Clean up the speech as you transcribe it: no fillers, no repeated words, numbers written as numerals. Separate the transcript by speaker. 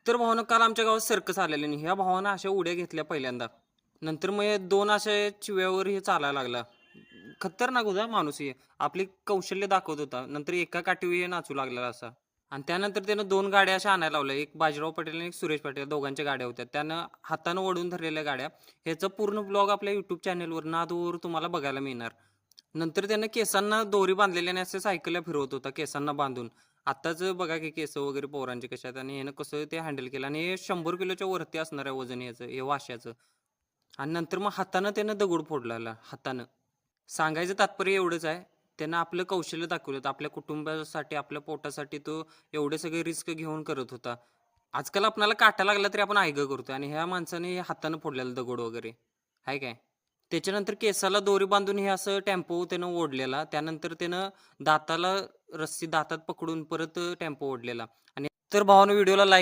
Speaker 1: तर भावानं काल आमच्या गावात सर्कस आलेली नाही. ह्या भावानं अशा उड्या घेतल्या पहिल्यांदा. नंतर मग हे 2 अशा चिव्यावर हे चालायला लागला. खतरनाक होता माणूस हे. आपली कौशल्य दाखवत होता. नंतर एका काठीवर हे नाचू लागलेला असा. आणि त्यानंतर त्यानं 2 गाड्या अशा आणायला लावल्या. एक बाजीराव पटेल आणि एक सुरेश पटेल दोघांच्या गाड्या होत्या. त्यानं हातानं ओढून धरलेल्या गाड्या. ह्याचं पूर्ण ब्लॉग आपल्या YouTube चॅनलवर नादवर तुम्हाला बघायला मिळणार. नंतर त्यानं केसांना दोरी बांधलेली आणि असे सायकलला फिरवत होता केसांना बांधून. आत्ताच बघा की केस वगैरे पोरांचे कसे आहेत आणि ह्यानं कसं ते हँडल केलं आणि हे 100 किलोच्या वरती असणार आहे वजन याचं हे वाश्याचं. आणि नंतर मग हातानं त्यानं दगड फोडलेला हातानं. सांगायचं तात्पर्य एवढंच आहे, त्यानं आपलं कौशल्य दाखवलं. आपल्या कुटुंबासाठी, आपल्या पोटासाठी तो एवढे सगळे रिस्क घेऊन करत होता. आजकाल आपल्याला काटा लागला तरी आपण आयगं करतो आणि ह्या माणसाने हातानं फोडलेला दगड वगैरे, आहे काय? त्याच्यानंतर केसाला दोरी बांधून हे असं टेम्पो त्यानं ओढलेला. त्यानंतर त्यानं दाताला रस्सी दातात पकडून परत टेम्पो ओढलेला आणि तर भावानं व्हिडिओला लाईक